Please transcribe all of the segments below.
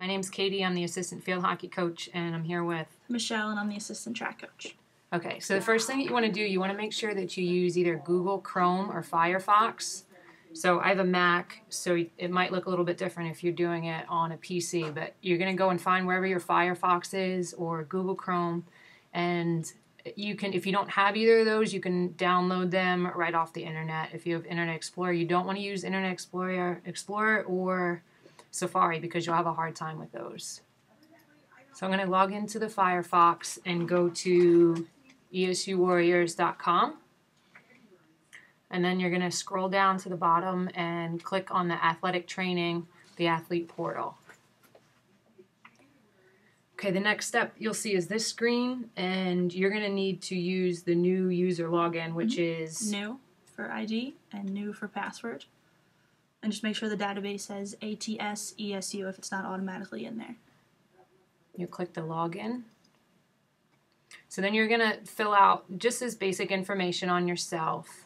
My name's Katie. I'm the assistant field hockey coach, and I'm here with Michelle, and I'm the assistant track coach. Okay, so the first thing that you want to do, you want to make sure that you use either Google Chrome or Firefox. So I have a Mac, so it might look a little bit different if you're doing it on a PC, but you're going to go and find wherever your Firefox is or Google Chrome, and you can, if you don't have either of those, you can download them right off the internet. If you have Internet Explorer, you don't want to use Internet Explorer or Safari because you'll have a hard time with those. So I'm going to log into the Firefox and go to esuwarriors.com. And then you're going to scroll down to the bottom and click on the athletic training, the athlete portal. Okay, the next step you'll see is this screen, and you're going to need to use the new user login, which is new for ID and new for password. And just make sure the database says ATS ESU if it's not automatically in there. You click the login. So then you're going to fill out just this basic information on yourself.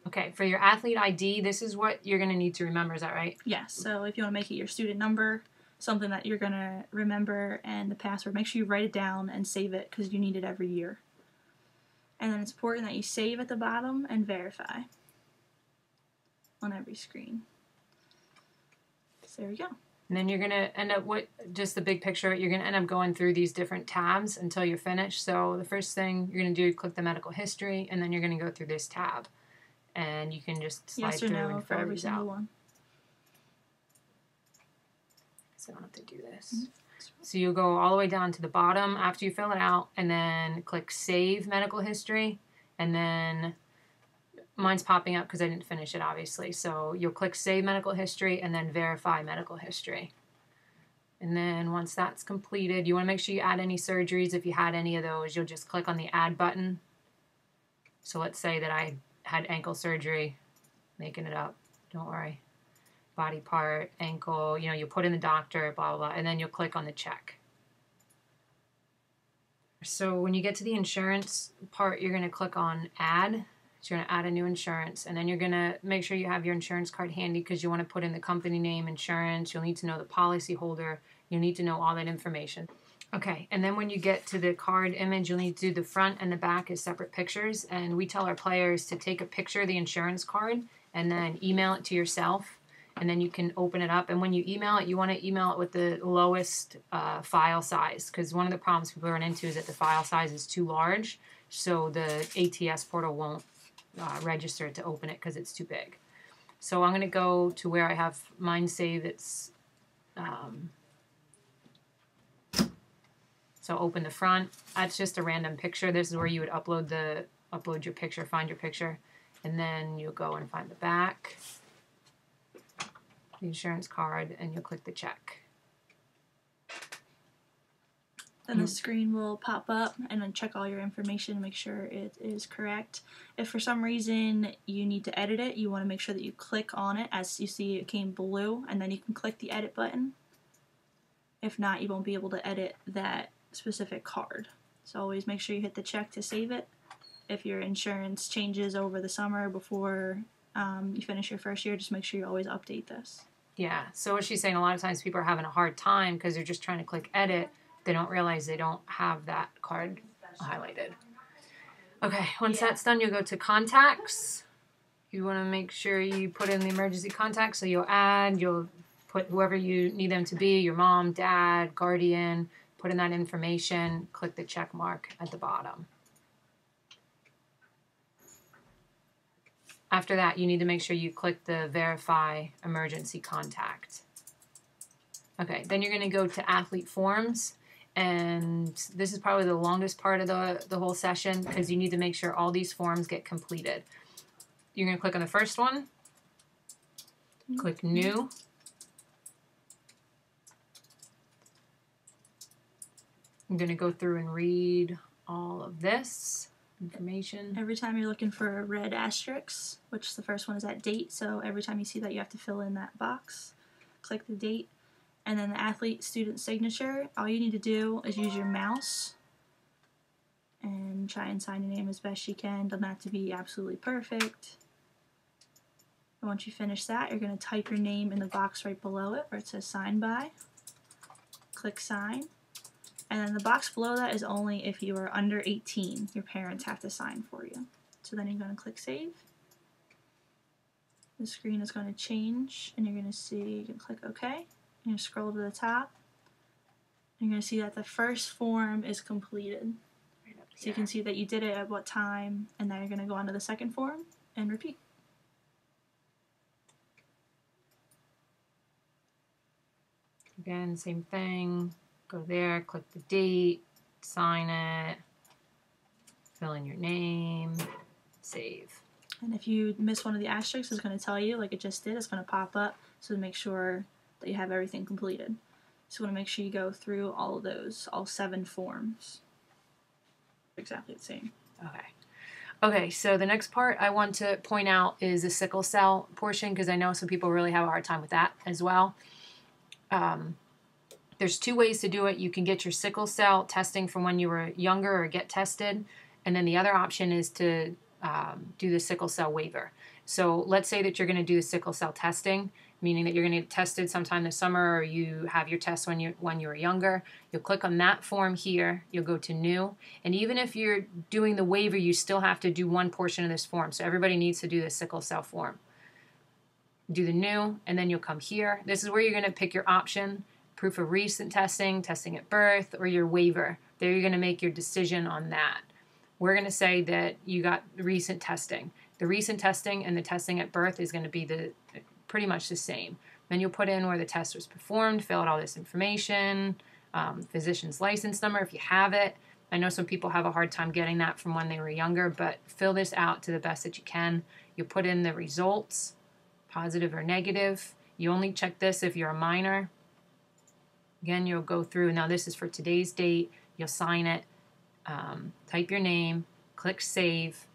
Okay, for your athlete ID, this is what you're going to need to remember. Is that right? Yes. So if you want to make it your student number, something that you're going to remember, and the password, make sure you write it down and save it because you need it every year. And then it's important that you save at the bottom and verify on every screen. So there we go. And then you're going to end up with just the big picture. You're going to end up going through these different tabs until you're finished. So the first thing you're going to do is click the medical history, and then you're going to go through this tab. And you can just slide yes or through no and for fill every these single out. one. So I don't have to do this. So you'll go all the way down to the bottom after you fill it out, and then click Save Medical History, and then mine's popping up because I didn't finish it, obviously. So you'll click Save Medical History, and then Verify Medical History. And then once that's completed, you want to make sure you add any surgeries. If you had any of those, you'll just click on the Add button. So let's say that I had ankle surgery, making it up, don't worry. Body part, ankle, you put in the doctor, blah, blah, blah, and then you'll click on the check. So when you get to the insurance part, you're going to click on Add. So you're going to add a new insurance, and then you're going to make sure you have your insurance card handy because you want to put in the company name, insurance. You'll need to know the policy holder. You'll need to know all that information. Okay, and then when you get to the card image, you'll need to do the front and the back as separate pictures, and we tell our players to take a picture of the insurance card and then email it to yourself, and then you can open it up. And when you email it, you want to email it with the lowest file size, because one of the problems people run into is that the file size is too large, so the ATS portal won't register to open it because it's too big. So I'm going to go to where I have mine saved. It's so open the front. That's just a random picture. This is where you would upload your picture, find your picture, and then you'll go and find the back, the insurance card, and you'll click the check. Then the screen will pop up, and then check all your information, make sure it is correct. If for some reason you need to edit it, you want to make sure that you click on it. As you see, it came blue, and then you can click the edit button. If not, you won't be able to edit that specific card. So always make sure you hit the check to save it. If your insurance changes over the summer before you finish your first year, just make sure you always update this. Yeah, so what she's saying, a lot of times people are having a hard time because they're just trying to click edit. They don't realize they don't have that card highlighted. Okay, once that's done, you'll go to contacts. You want to make sure you put in the emergency contacts, so you'll put whoever you need them to be, your mom, dad, guardian, put in that information, click the check mark at the bottom. After that, you need to make sure you click the Verify Emergency Contact. Okay, then you're going to go to Athlete Forms, and this is probably the longest part of the whole session because you need to make sure all these forms get completed. You're going to click on the first one, click New. I'm going to go through and read all of this information. Every time you're looking for a red asterisk, which the first one is at date, so every time you see that you have to fill in that box, click the date, and then the athlete student signature. All you need to do is use your mouse and try and sign your name as best you can. Doesn't have to be absolutely perfect. And once you finish that, you're going to type your name in the box right below it where it says sign by. Click sign. And then the box below that is only if you are under 18. Your parents have to sign for you. So then you're going to click save. The screen is going to change and you're going to see, you can click OK. And you scroll to the top. You're going to see that the first form is completed. So you can see that you did it at what time, and then you're going to go on to the second form and repeat. Again, same thing. Go there, click the date, sign it, fill in your name, save. And if you miss one of the asterisks, it's going to tell you, like it just did, it's going to pop up, so to make sure that you have everything completed. So you want to make sure you go through all of those, all 7 forms. Exactly the same. Okay, so the next part I want to point out is the sickle cell portion, because I know some people really have a hard time with that as well. There's 2 ways to do it. You can get your sickle cell testing from when you were younger or get tested, and then the other option is to do the sickle cell waiver. So let's say that you're going to do the sickle cell testing, meaning that you're going to get tested sometime this summer, or you have your test when you were younger. You'll click on that form here. You'll go to new. And even if you're doing the waiver, you still have to do one portion of this form. So everybody needs to do the sickle cell form. Do the new, and then you'll come here. This is where you're going to pick your option: proof of recent testing, testing at birth, or your waiver. There you're going to make your decision on that. We're going to say that you got recent testing. The recent testing and the testing at birth is going to be pretty much the same. Then you'll put in where the test was performed, fill out all this information, physician's license number if you have it. I know some people have a hard time getting that from when they were younger, but fill this out to the best that you can. You'll put in the results, positive or negative. You only check this if you're a minor. Again, you'll go through. Now this is for today's date. You'll sign it, type your name, click save,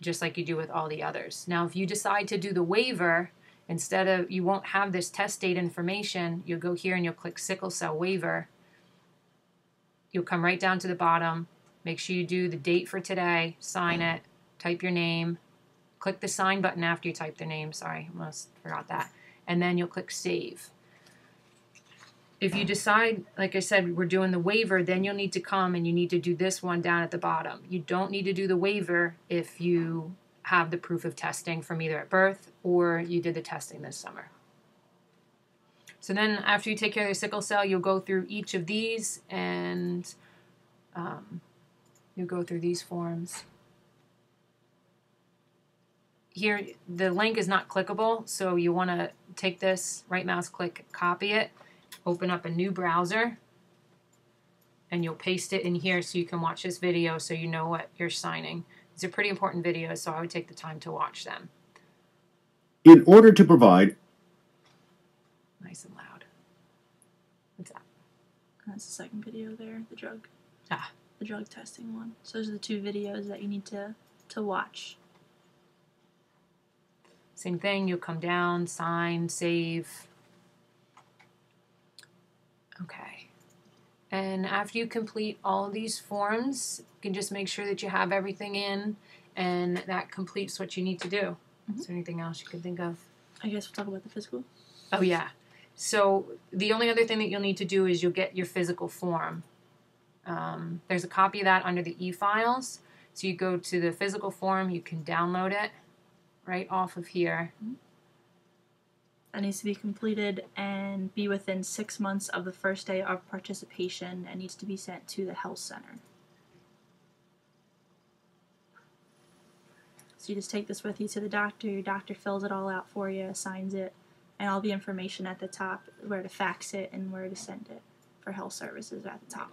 just like you do with all the others. Now, if you decide to do the waiver, instead of, you won't have this test date information, you'll go here and you'll click sickle cell waiver. You'll come right down to the bottom. Make sure you do the date for today, sign it, type your name, click the sign button after you type the name. Sorry, almost forgot that. And then you'll click save. If you decide, like I said, we're doing the waiver, then you'll need to come and you need to do this one down at the bottom. You don't need to do the waiver if you have the proof of testing from either at birth or you did the testing this summer. So then after you take care of the sickle cell, you'll go through each of these and you'll go through these forms. Here, the link is not clickable, so you want to take this, right mouse click, copy it, open up a new browser, and you'll paste it in here so you can watch this video so you know what you're signing. These are pretty important videos, so I would take the time to watch them. In order to provide... Nice and loud. What's that? That's the second video there, the drug. Ah. The drug testing one. So those are the 2 videos that you need to watch. Same thing, you'll come down, sign, save. Okay. And after you complete all these forms, you can just make sure that you have everything in, and that completes what you need to do. Is there anything else you can think of? I guess we'll talk about the physical. Oh, yeah. So the only other thing that you'll need to do is you'll get your physical form. There's a copy of that under the e-files. So you go to the physical form, you can download it right off of here. That needs to be completed and be within 6 months of the first day of participation and needs to be sent to the health center. So you just take this with you to the doctor, your doctor fills it all out for you, signs it, and all the information at the top, where to fax it and where to send it for health services at the top.